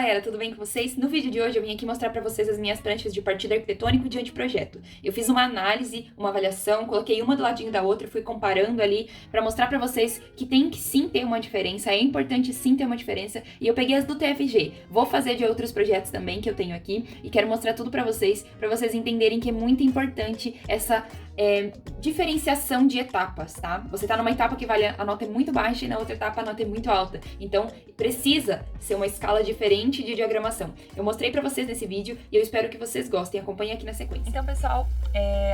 galera, tudo bem com vocês? No vídeo de hoje eu vim aqui mostrar pra vocês as minhas pranchas de partido arquitetônico de anteprojeto. Eu fiz uma análise, uma avaliação, coloquei uma do ladinho da outra, fui comparando ali pra mostrar pra vocês que tem que sim ter uma diferença, é importante sim ter uma diferença, e eu peguei as do TFG. Vou fazer de outros projetos também que eu tenho aqui e quero mostrar tudo pra vocês entenderem que é muito importante essa diferenciação de etapas, tá? Você tá numa etapa que a nota é muito baixa e na outra etapa a nota é muito alta. Então, precisa ser uma escala diferente de diagramação. Eu mostrei pra vocês nesse vídeo e eu espero que vocês gostem. Acompanhem aqui na sequência. Então, pessoal,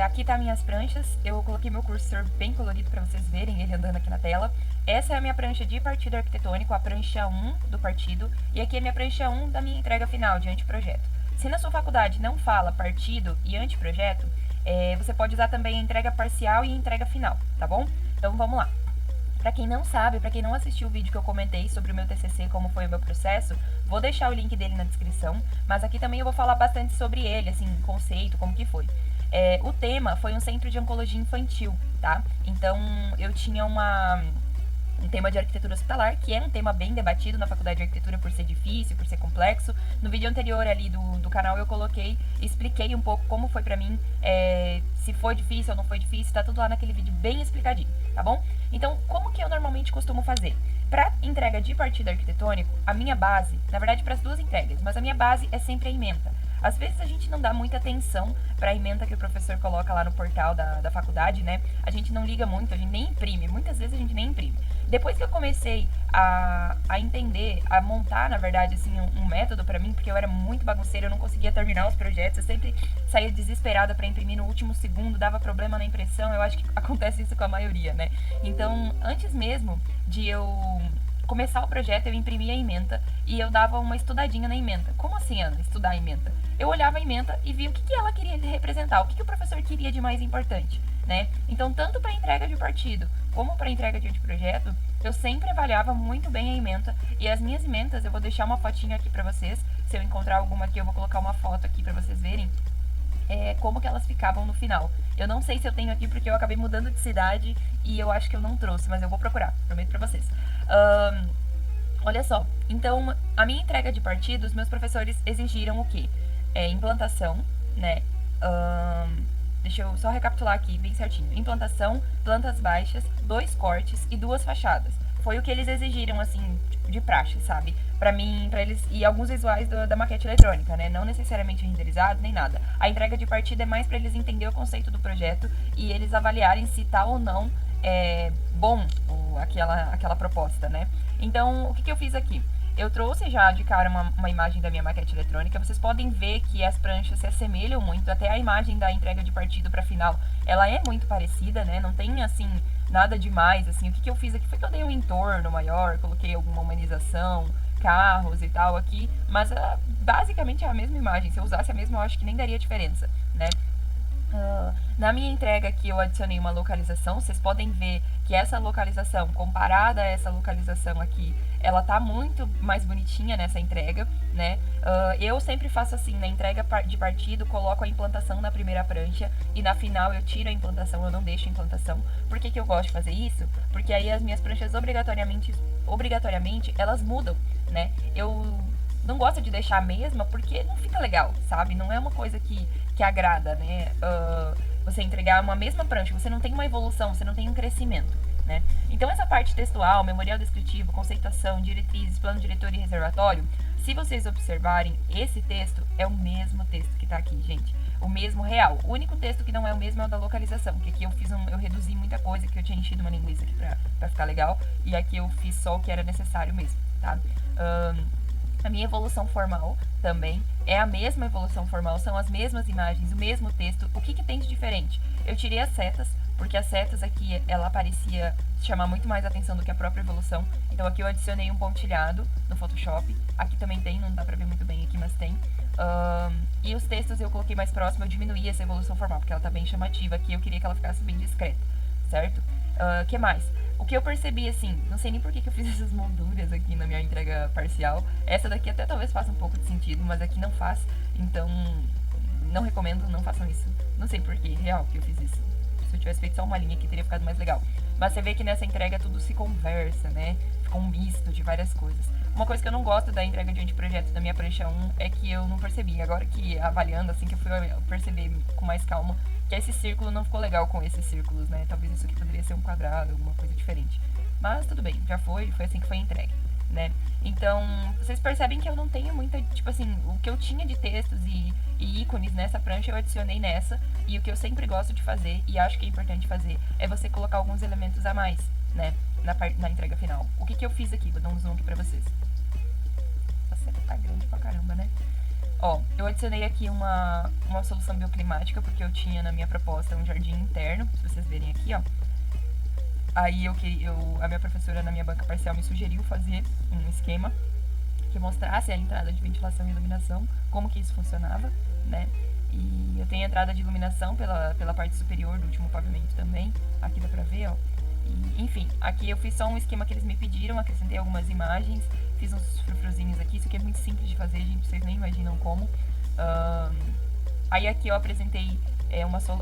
aqui tá minhas pranchas. Eu coloquei meu cursor bem colorido pra vocês verem ele andando aqui na tela. Essa é a minha prancha de partido arquitetônico, a prancha 1 do partido. E aqui é a minha prancha 1 da minha entrega final de anteprojeto. Se na sua faculdade não fala partido e anteprojeto, você pode usar também a entrega parcial e a entrega final, tá bom? Então vamos lá. Pra quem não sabe, pra quem não assistiu o vídeo que eu comentei sobre o meu TCC, como foi o meu processo, vou deixar o link dele na descrição, mas aqui também eu vou falar bastante sobre ele, assim, conceito, como que foi. O tema foi um centro de oncologia infantil, tá? Então eu tinha um tema de arquitetura hospitalar, que é um tema bem debatido na faculdade de arquitetura por ser difícil, por ser complexo. No vídeo anterior ali do canal eu expliquei um pouco como foi pra mim, se foi difícil ou não foi difícil, tá tudo lá naquele vídeo bem explicadinho, tá bom? Então, como que eu normalmente costumo fazer? Pra entrega de partido arquitetônico, a minha base, na verdade para as duas entregas, mas a minha base é sempre a ementa. Às vezes a gente não dá muita atenção para a ementa que o professor coloca lá no portal da faculdade, né? A gente não liga muito, a gente nem imprime, muitas vezes a gente nem imprime. Depois que eu comecei a entender, a montar, na verdade, assim, um método para mim, porque eu era muito bagunceira, eu não conseguia terminar os projetos, eu sempre saía desesperada para imprimir no último segundo, dava problema na impressão, eu acho que acontece isso com a maioria, né? Então, antes mesmo de eu começar o projeto, eu imprimia a ementa e eu dava uma estudadinha na ementa. Como assim, Ana, estudar a ementa? Eu olhava a ementa e via o que ela queria representar, o que o professor queria de mais importante, né? Então, tanto para entrega de partido como para entrega de anteprojeto, eu sempre avaliava muito bem a ementa, e as minhas ementas, eu vou deixar uma fotinha aqui para vocês, se eu encontrar alguma aqui, eu vou colocar uma foto aqui para vocês verem, como que elas ficavam no final. Eu não sei se eu tenho aqui porque eu acabei mudando de cidade e eu acho que eu não trouxe, mas eu vou procurar, prometo pra vocês. Olha só, então a minha entrega de partido, os meus professores exigiram o quê? Implantação, né? Deixa eu só recapitular aqui bem certinho. Implantação, plantas baixas, 2 cortes e 2 fachadas. Foi o que eles exigiram, assim, de praxe, sabe? Pra mim, pra eles, e alguns visuais da maquete eletrônica, né? Não necessariamente renderizado, nem nada. A entrega de partida é mais pra eles entenderem o conceito do projeto e eles avaliarem se tá ou não bom aquela proposta, né? Então, o que eu fiz aqui? Eu trouxe já de cara uma imagem da minha maquete eletrônica. Vocês podem ver que as pranchas se assemelham muito. Até a imagem da entrega de partido para final, ela é muito parecida, né? Não tem, assim, nada demais, assim. O que eu fiz aqui foi que eu dei um entorno maior, coloquei alguma humanização, carros e tal aqui. Mas, basicamente, é a mesma imagem. Se eu usasse a mesma, eu acho que nem daria diferença, né? Na minha entrega aqui eu adicionei uma localização. Vocês podem ver que essa localização, comparada a essa localização aqui, ela tá muito mais bonitinha nessa entrega, né? Eu sempre faço assim, na entrega de partido, coloco a implantação na primeira prancha e na final eu tiro a implantação, eu não deixo a implantação. Por que eu gosto de fazer isso? Porque aí as minhas pranchas obrigatoriamente elas mudam, né? Eu não gosto de deixar a mesma porque não fica legal, sabe? Não é uma coisa que agrada, né? Você entregar uma mesma prancha, você não tem uma evolução, você não tem um crescimento, né? Então essa parte textual, memorial descritivo, conceituação, diretrizes, plano diretor e reservatório, se vocês observarem, esse texto é o mesmo texto que tá aqui, gente. O mesmo real. O único texto que não é o mesmo é o da localização, que aqui eu reduzi muita coisa, que eu tinha enchido uma linguiça aqui pra ficar legal, e aqui eu fiz só o que era necessário mesmo, tá? A minha evolução formal também é a mesma evolução formal, são as mesmas imagens, o mesmo texto. O que tem de diferente? Eu tirei as setas, porque as setas aqui, ela parecia chamar muito mais atenção do que a própria evolução. Então aqui eu adicionei um pontilhado no Photoshop. Aqui também tem, não dá pra ver muito bem aqui, mas tem. E os textos eu coloquei mais próximo, eu diminuí essa evolução formal, porque ela tá bem chamativa aqui, eu queria que ela ficasse bem discreta, certo? Que mais? O que eu percebi, assim, não sei nem por que eu fiz essas molduras aqui na minha entrega parcial. Essa daqui até talvez faça um pouco de sentido, mas aqui não faz. Então, não recomendo, não façam isso. Não sei por que, real, que eu fiz isso. Se eu tivesse feito só uma linha aqui, teria ficado mais legal. Mas você vê que nessa entrega tudo se conversa, né? ficou um misto de várias coisas. Uma coisa que eu não gosto da entrega de anteprojeto da minha prancha 1 é que eu não percebi. Agora que avaliando, assim, que eu fui perceber com mais calma, que esse círculo não ficou legal com esses círculos, né? Talvez isso aqui poderia ser um quadrado, alguma coisa diferente. Mas tudo bem, já foi assim que foi entregue, né? Então, vocês percebem que eu não tenho muita, tipo assim, o que eu tinha de textos e ícones nessa prancha eu adicionei nessa, e o que eu sempre gosto de fazer, e acho que é importante fazer, é você colocar alguns elementos a mais, né, na entrega final. O que eu fiz aqui? Vou dar um zoom aqui pra vocês. Essa tá grande pra caramba, né? Ó, eu adicionei aqui uma solução bioclimática, porque eu tinha na minha proposta um jardim interno, se vocês verem aqui, ó. Aí a minha professora na minha banca parcial me sugeriu fazer um esquema que mostrasse a entrada de ventilação e iluminação, como que isso funcionava, né? E eu tenho entrada de iluminação pela parte superior do último pavimento também, aqui dá pra ver, ó. E, enfim, aqui eu fiz só um esquema que eles me pediram, acrescentei algumas imagens, fiz uns frufruzinhos aqui, isso aqui é muito simples de fazer, gente, vocês nem imaginam como. Aí aqui eu apresentei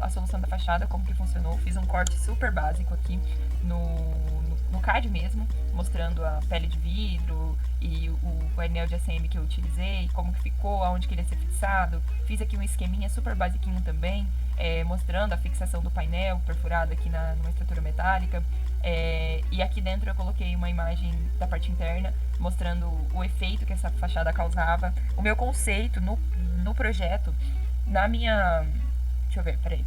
a solução da fachada, como que funcionou, fiz um corte super básico aqui no card mesmo, mostrando a pele de vidro e o painel de ACM que eu utilizei, como que ficou, aonde que ele ia ser fixado. Fiz aqui um esqueminha super basiquinho também, mostrando a fixação do painel perfurado aqui numa estrutura metálica. E aqui dentro eu coloquei uma imagem da parte interna, mostrando o efeito que essa fachada causava. O meu conceito no projeto, deixa eu ver, peraí.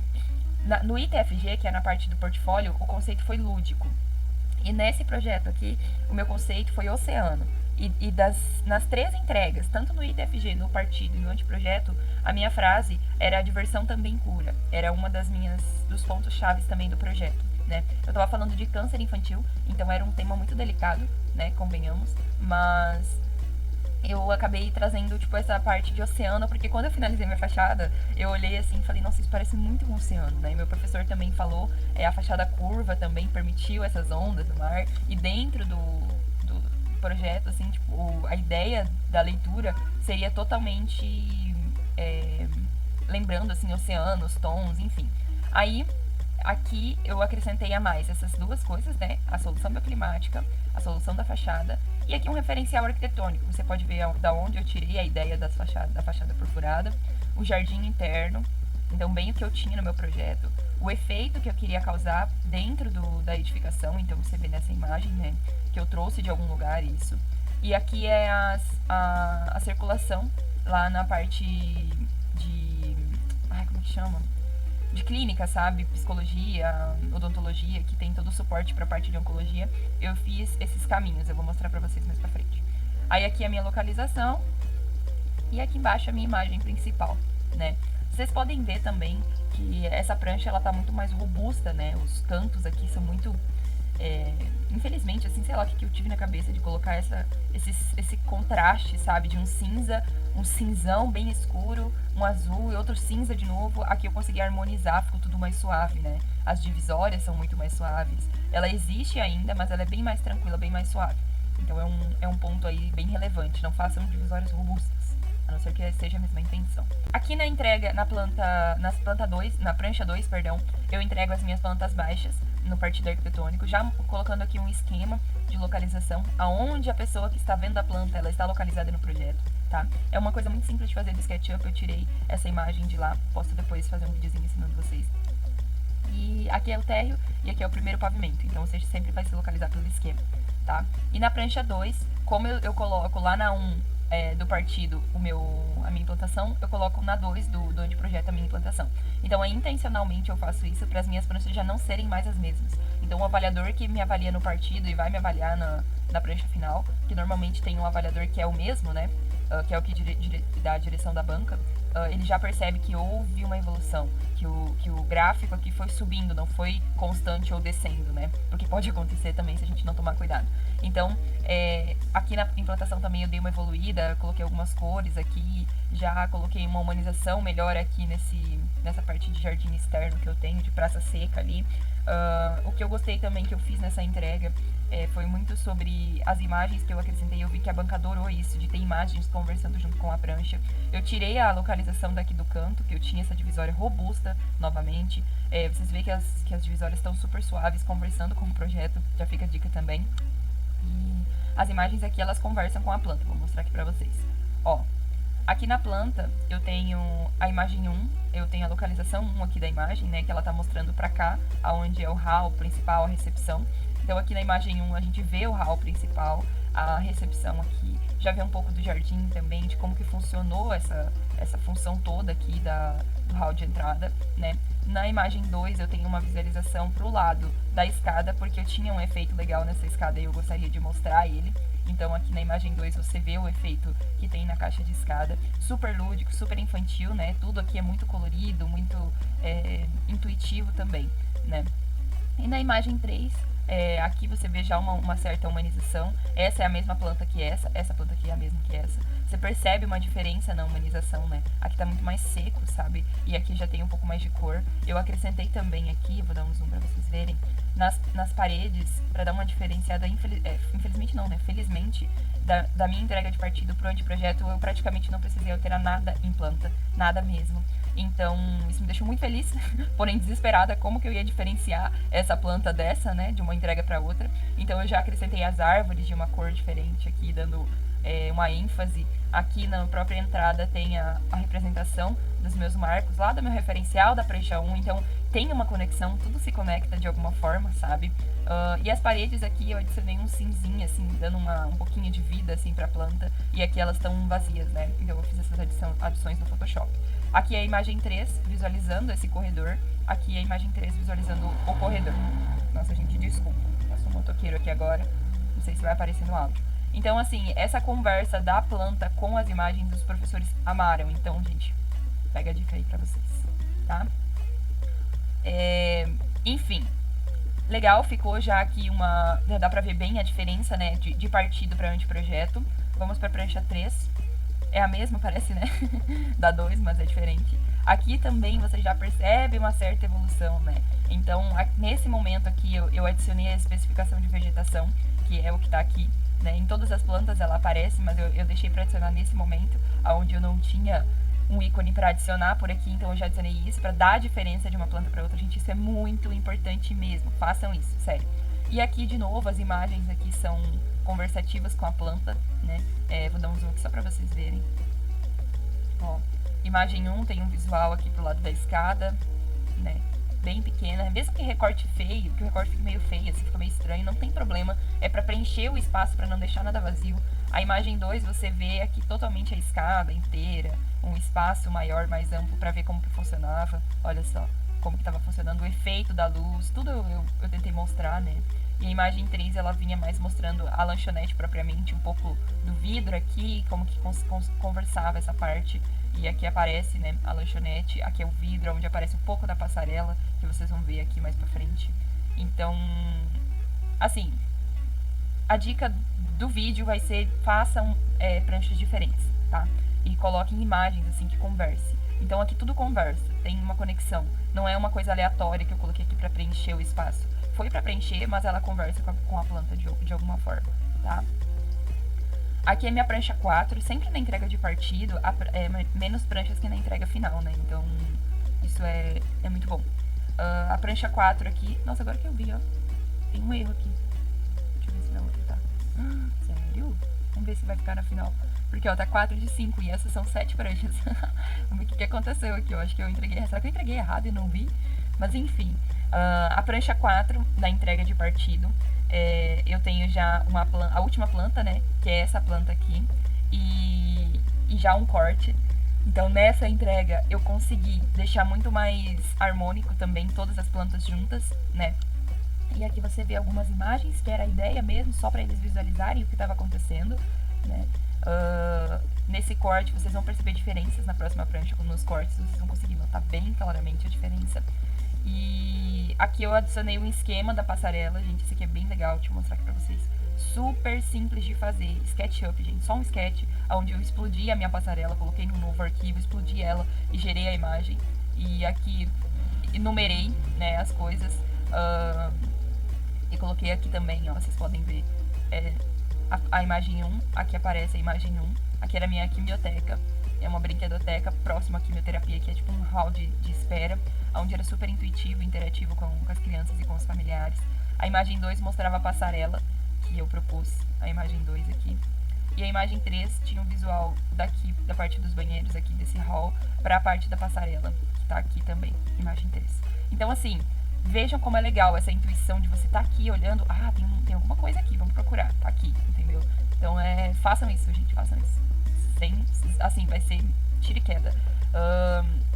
No ITFG, que é na parte do portfólio, o conceito foi lúdico. E nesse projeto aqui, o meu conceito foi oceano. E nas 3 entregas, tanto no ITFG, no partido e no anteprojeto, a minha frase era: a diversão também cura. Era uma dos pontos chaves também do projeto, né? Eu tava falando de câncer infantil, então era um tema muito delicado, né? Convenhamos. Mas eu acabei trazendo, tipo, essa parte de oceano, porque quando eu finalizei minha fachada, eu olhei assim e falei, nossa, isso parece muito um oceano, né? E meu professor também falou, a fachada curva também permitiu essas ondas do mar, e dentro do projeto, assim, tipo, a ideia da leitura seria totalmente lembrando, assim, oceanos, tons, enfim. Aí, aqui eu acrescentei a mais essas 2 coisas, né? A solução bioclimática, a solução da fachada, e aqui um referencial arquitetônico. Você pode ver da onde eu tirei a ideia da fachada perfurada, o jardim interno, então bem o que eu tinha no meu projeto, o efeito que eu queria causar dentro da edificação, então você vê nessa imagem, né, que eu trouxe de algum lugar isso. E aqui é a circulação lá na parte como que chama? De clínica, sabe? Psicologia, odontologia, que tem todo o suporte para a parte de oncologia. Eu fiz esses caminhos, eu vou mostrar para vocês mais pra frente. Aí aqui é a minha localização e aqui embaixo a minha imagem principal, né? Vocês podem ver também que essa prancha ela tá muito mais robusta, né? Os cantos aqui são muito infelizmente, assim, sei lá o que eu tive na cabeça de colocar esse contraste, sabe? De um cinza, um cinzão bem escuro, um azul e outro cinza de novo. Aqui eu consegui harmonizar, ficou tudo mais suave, né? As divisórias são muito mais suaves. Ela existe ainda, mas ela é bem mais tranquila, bem mais suave. Então é um ponto aí bem relevante. Não façam divisórias robustas, a não ser que seja a mesma intenção. Aqui na entrega, na prancha 2, perdão, eu entrego as minhas plantas baixas no partido arquitetônico, já colocando aqui um esquema de localização, aonde a pessoa que está vendo a planta, ela está localizada no projeto, tá? É uma coisa muito simples de fazer do SketchUp, eu tirei essa imagem de lá, posso depois fazer um videozinho ensinando vocês. E aqui é o térreo e aqui é o primeiro pavimento, então você sempre vai se localizar pelo esquema, tá? E na prancha 2, como eu coloco lá na 1 do partido a minha implantação, eu coloco na 2 do anteprojeto a minha implantação. Então, intencionalmente eu faço isso para as minhas pranchas já não serem mais as mesmas. Então, o avaliador que me avalia no partido e vai me avaliar na prancha final, que normalmente tem um avaliador que é o mesmo, né? Que é o que dá a direção da banca, ele já percebe que houve uma evolução, que o gráfico aqui foi subindo, não foi constante ou descendo, né? Porque pode acontecer também se a gente não tomar cuidado. Então, aqui na implantação também eu dei uma evoluída, coloquei algumas cores aqui, já coloquei uma humanização melhor aqui nessa parte de jardim externo que eu tenho, de praça seca ali. O que eu gostei também que eu fiz nessa entrega foi muito sobre as imagens que eu acrescentei. Eu vi que a banca adorou isso, de ter imagens conversando junto com a prancha. Eu tirei a localização daqui do canto, que eu tinha essa divisória robusta novamente. Vocês veem que as divisórias estão super suaves, conversando com o projeto, já fica a dica também. E as imagens aqui, elas conversam com a planta. Vou mostrar aqui pra vocês. Ó, aqui na planta, eu tenho a imagem 1, eu tenho a localização 1 aqui da imagem, né, que ela tá mostrando pra cá, aonde é o hall principal, a recepção. Então aqui na imagem 1 a gente vê o hall principal, a recepção aqui, já vê um pouco do jardim também, de como que funcionou essa função toda aqui do hall de entrada, né. Na imagem 2 eu tenho uma visualização pro lado da escada, porque eu tinha um efeito legal nessa escada e eu gostaria de mostrar ele. Então aqui na imagem 2 você vê o efeito que tem na caixa de escada, super lúdico, super infantil, né, tudo aqui é muito colorido, muito intuitivo também, né. E na imagem 3, aqui você vê já uma certa humanização, essa é a mesma planta que essa planta aqui é a mesma que essa. Você percebe uma diferença na humanização, né? Aqui tá muito mais seco, sabe? E aqui já tem um pouco mais de cor. Eu acrescentei também aqui, vou dar um zoom pra vocês verem, nas paredes, pra dar uma diferenciada, infelizmente não, né? Felizmente, da minha entrega de partido pro anteprojeto, eu praticamente não precisei alterar nada em planta, nada mesmo. Então, isso me deixou muito feliz, porém desesperada, como que eu ia diferenciar essa planta dessa, né, de uma entrega para outra. Então, eu já acrescentei as árvores de uma cor diferente aqui, dando uma ênfase. Aqui na própria entrada tem a representação dos meus marcos, lá do meu referencial da prancha 1, então tem uma conexão, tudo se conecta de alguma forma, sabe? E as paredes aqui eu adicionei um cinzinho, assim, dando um pouquinho de vida, assim, pra planta, e aqui elas estão vazias, né? Então eu fiz essas adições no Photoshop. Aqui é a imagem 3, visualizando esse corredor, aqui é a imagem 3, visualizando o corredor. Nossa, gente, desculpa, passou um motoqueiro aqui agora, não sei se vai aparecer no áudio. Então, assim, essa conversa da planta com as imagens os professores amaram. Então, gente, pega a dica aí pra vocês, tá? Enfim, legal, ficou já aqui dá pra ver bem a diferença, né, de partido para anteprojeto. Vamos pra prancha 3. É a mesma, parece, né? Da 2, mas é diferente. Aqui também você já percebe uma certa evolução, né? Então, nesse momento aqui, eu adicionei a especificação de vegetação, que é o que tá aqui. Né? Em todas as plantas ela aparece, mas eu deixei para adicionar nesse momento, onde eu não tinha um ícone para adicionar por aqui, então eu já adicionei isso para dar a diferença de uma planta para outra. Gente, isso é muito importante mesmo, façam isso, sério. E aqui, de novo, as imagens aqui são conversativas com a planta, né? Vou dar um zoom aqui só para vocês verem. Ó, imagem 1 tem um visual aqui pro lado da escada, né? Bem pequena, mesmo que recorte feio, que o recorte fique meio feio, assim, fica meio estranho, não tem problema, é pra preencher o espaço, pra não deixar nada vazio. A imagem 2 você vê aqui totalmente a escada inteira, um espaço maior, mais amplo, pra ver como que funcionava, olha só, como que tava funcionando, o efeito da luz, tudo eu tentei mostrar, né. E a imagem 3 ela vinha mais mostrando a lanchonete propriamente, um pouco do vidro aqui, como que conversava essa parte. E aqui aparece, né, a lanchonete, aqui é o vidro, onde aparece um pouco da passarela, que vocês vão ver aqui mais pra frente. Então, assim, a dica do vídeo vai ser, façam pranchas diferentes, tá? E coloquem imagens, assim, que converse. Então aqui tudo conversa, tem uma conexão. Não é uma coisa aleatória que eu coloquei aqui pra preencher o espaço. Foi pra preencher, mas ela conversa com a planta de alguma forma, tá? Aqui é minha prancha 4, sempre na entrega de partido, menos pranchas que na entrega final, né? Então, isso é muito bom. A prancha 4 aqui... Nossa, agora que eu vi, ó. Tem um erro aqui. Deixa eu ver se na outra tá. Sério? Vamos ver se vai ficar na final. Porque, ó, tá 4 de 5 e essas são 7 pranchas. Vamos ver o que aconteceu aqui. Eu acho que eu entreguei... Será que eu entreguei errado e não vi? Mas, enfim. A prancha 4 da entrega de partido... eu tenho já a última planta, né, que é essa planta aqui, e já um corte. Então nessa entrega eu consegui deixar muito mais harmônico também todas as plantas juntas, né. E aqui você vê algumas imagens, que era a ideia mesmo, só para eles visualizarem o que estava acontecendo, né. Nesse corte vocês vão perceber diferenças na próxima prancha, nos cortes vocês vão conseguir notar bem claramente a diferença. E aqui eu adicionei um esquema da passarela, gente, esse aqui é bem legal, deixa eu mostrar aqui pra vocês. Super simples de fazer, SketchUp, gente, só um sketch, onde eu explodi a minha passarela, coloquei num novo arquivo, explodi ela e gerei a imagem. E aqui enumerei, né, as coisas, e coloquei aqui também, ó, vocês podem ver a imagem 1, aqui aparece a imagem 1, aqui era a minha quimioteca. É uma brinquedoteca próxima à quimioterapia, que é tipo um hall de espera, onde era super intuitivo, interativo com as crianças e com os familiares. A imagem 2 mostrava a passarela, que eu propus, a imagem 2 aqui. E a imagem 3 tinha um visual daqui, da parte dos banheiros aqui, desse hall, para a parte da passarela, que tá aqui também, imagem 3. Então, assim, vejam como é legal essa intuição de você estar aqui olhando, tem alguma coisa aqui, vamos procurar, tá aqui, entendeu? Então, façam isso, gente, façam isso. Assim, vai ser tiro e queda.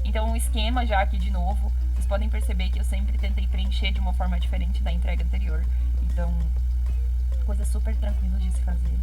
Então, o esquema já aqui de novo, vocês podem perceber que eu sempre tentei preencher de uma forma diferente da entrega anterior. Então, coisa super tranquila de se fazer.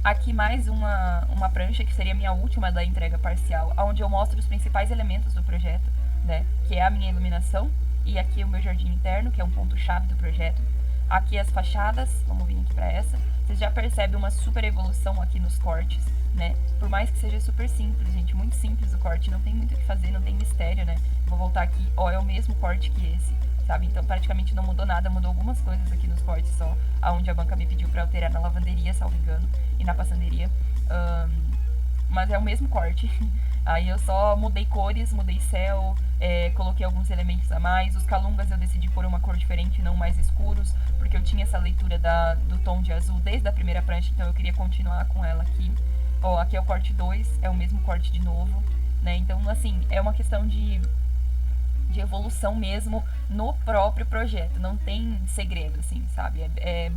Aqui mais uma prancha, que seria a minha última da entrega parcial, onde eu mostro os principais elementos do projeto, né? Que é a minha iluminação, e aqui o meu jardim interno, que é um ponto-chave do projeto. Aqui as fachadas, vamos vir aqui para essa. Vocês já percebem uma super evolução aqui nos cortes, né? Por mais que seja super simples, gente, muito simples o corte, não tem muito o que fazer, não tem mistério, né? Vou voltar aqui, é o mesmo corte que esse, sabe? Então praticamente não mudou nada, mudou algumas coisas aqui nos cortes só, aonde a banca me pediu para alterar na lavanderia, salvo engano, e na passanderia. Mas é o mesmo corte. Aí eu só mudei cores, mudei céu, coloquei alguns elementos a mais. Os calungas eu decidi pôr uma cor diferente, não mais escuros, porque eu tinha essa leitura do tom de azul desde a primeira prancha, então eu queria continuar com ela aqui. Aqui é o corte 2, é o mesmo corte de novo, né? Então, assim, é uma questão de evolução mesmo no próprio projeto. Não tem segredo, assim, sabe? É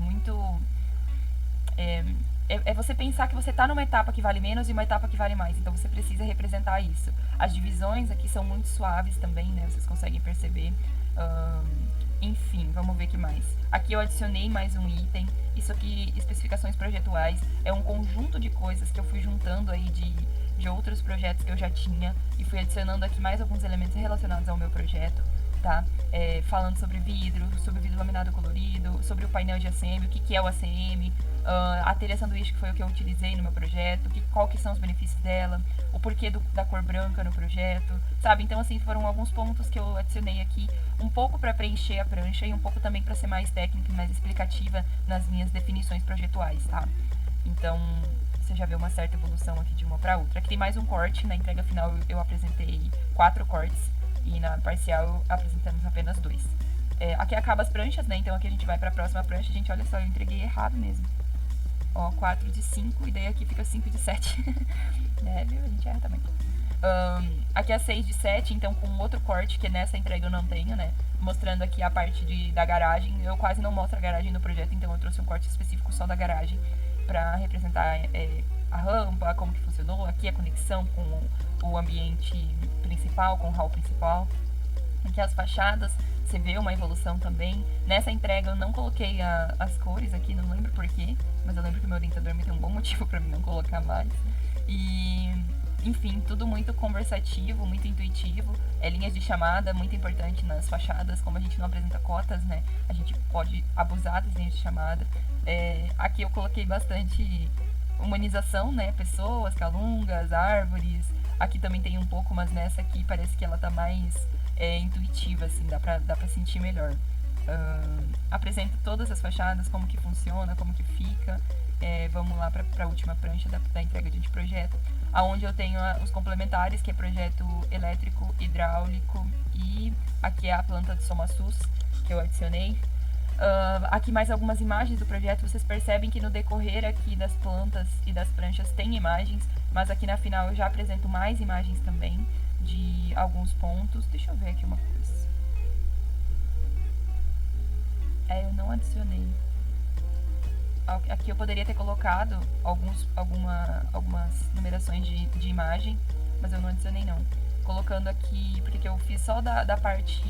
você pensar que você está numa etapa que vale menos e uma etapa que vale mais. Então você precisa representar isso. As divisões aqui são muito suaves também, né? Vocês conseguem perceber. Enfim, vamos ver o que mais. Aqui eu adicionei mais um item. Isso aqui, especificações projetuais, é um conjunto de coisas que eu fui juntando aí de outros projetos que eu já tinha e fui adicionando aqui mais alguns elementos relacionados ao meu projeto, tá? Falando sobre vidro laminado colorido, sobre o painel de ACM, o que é o ACM, a telha sanduíche, que foi o que eu utilizei no meu projeto, qual que são os benefícios dela, o porquê da cor branca no projeto, sabe? Então, assim, foram alguns pontos que eu adicionei aqui, um pouco para preencher a prancha e um pouco também para ser mais técnica e mais explicativa nas minhas definições projetuais, tá? Então, você já vê uma certa evolução aqui de uma para outra. Aqui tem mais um corte, na entrega final eu apresentei 4 cortes e na parcial apresentamos apenas 2. Aqui acaba as pranchas, né? Então aqui a gente vai para a próxima prancha. Gente, olha só, eu entreguei errado mesmo. 4 de 5 e daí aqui fica 5 de 7. Viu? A gente erra também. Aqui é 6 de 7, então com outro corte que nessa entrega eu não tenho, né? Mostrando aqui a parte da garagem. Eu quase não mostro a garagem no projeto, então eu trouxe um corte específico só da garagem para representar a rampa, como que funcionou. Aqui a conexão com o ambiente principal, com o hall principal. Aqui as fachadas, você vê uma evolução também. Nessa entrega eu não coloquei as cores aqui, não lembro porquê, mas eu lembro que o meu orientador me deu um bom motivo para mim não colocar mais. E, enfim, tudo muito conversativo, muito intuitivo. Linhas de chamada, muito importante nas fachadas, como a gente não apresenta cotas, né? A gente pode abusar das linhas de chamada. Aqui eu coloquei bastante humanização, né? Pessoas, calungas, árvores. Aqui também tem um pouco, mas nessa aqui parece que ela tá mais intuitiva, assim, dá pra sentir melhor. Apresento todas as fachadas, como que funciona, como que fica. Vamos lá para a última prancha da entrega de projeto, aonde eu tenho os complementares, que é projeto elétrico, hidráulico, e aqui é a planta de SomaSUS, que eu adicionei. Aqui mais algumas imagens do projeto. Vocês percebem que no decorrer aqui das plantas e das pranchas tem imagens, mas aqui na final eu já apresento mais imagens também de alguns pontos. Deixa eu ver aqui uma coisa. Eu não adicionei. Aqui eu poderia ter colocado algumas numerações de imagem, mas eu não adicionei não. Colocando aqui, porque eu fiz só da parte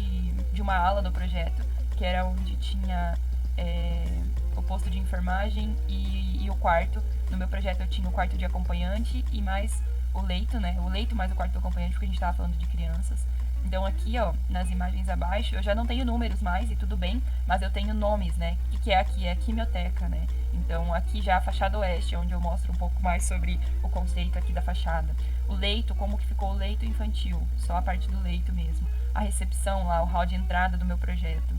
de uma ala do projeto, que era onde tinha o posto de enfermagem e o quarto. No meu projeto eu tinha o quarto de acompanhante e mais o leito, né? O leito mais o quarto do acompanhante, porque a gente estava falando de crianças. Então aqui, nas imagens abaixo, eu já não tenho números mais, e tudo bem, mas eu tenho nomes, né? O que é aqui? É a quimioteca, né? Então aqui já a fachada oeste, onde eu mostro um pouco mais sobre o conceito aqui da fachada. O leito, como que ficou o leito infantil, só a parte do leito mesmo. A recepção lá, o hall de entrada do meu projeto.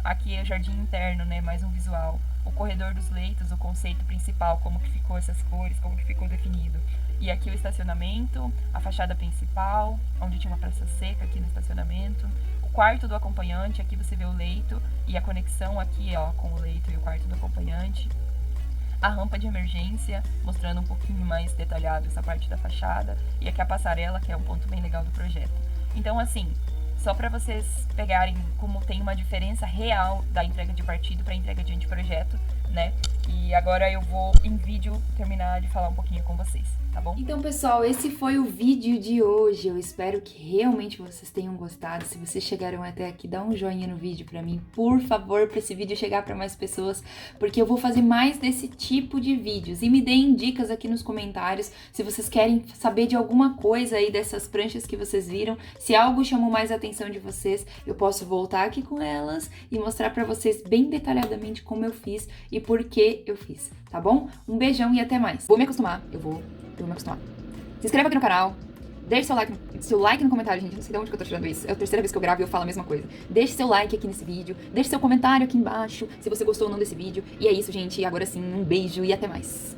Aqui é o jardim interno, né? Mais um visual. O corredor dos leitos, o conceito principal, como que ficou essas cores, como que ficou definido. E aqui o estacionamento, a fachada principal, onde tinha uma praça seca aqui no estacionamento, o quarto do acompanhante, aqui você vê o leito e a conexão aqui, ó, com o leito e o quarto do acompanhante. A rampa de emergência, mostrando um pouquinho mais detalhado essa parte da fachada. E aqui a passarela, que é um ponto bem legal do projeto. Então, assim, só para vocês pegarem como tem uma diferença real da entrega de partido para a entrega de anteprojeto, né? E agora eu vou, em vídeo, terminar de falar um pouquinho com vocês, tá bom? Então, pessoal, esse foi o vídeo de hoje. Eu espero que realmente vocês tenham gostado. Se vocês chegaram até aqui, dá um joinha no vídeo pra mim, por favor, pra esse vídeo chegar pra mais pessoas, porque eu vou fazer mais desse tipo de vídeos. E me deem dicas aqui nos comentários, se vocês querem saber de alguma coisa aí dessas pranchas que vocês viram, se algo chamou mais a atenção de vocês, eu posso voltar aqui com elas e mostrar pra vocês bem detalhadamente como eu fiz e por que eu fiz, tá bom? Um beijão e até mais. Vou me acostumar, eu vou me acostumar. Se inscreva aqui no canal, deixe seu like no comentário, gente, não sei de onde que eu tô tirando isso, é a terceira vez que eu gravo e eu falo a mesma coisa. Deixe seu like aqui nesse vídeo, deixe seu comentário aqui embaixo, se você gostou ou não desse vídeo, e é isso, gente, agora sim, um beijo e até mais.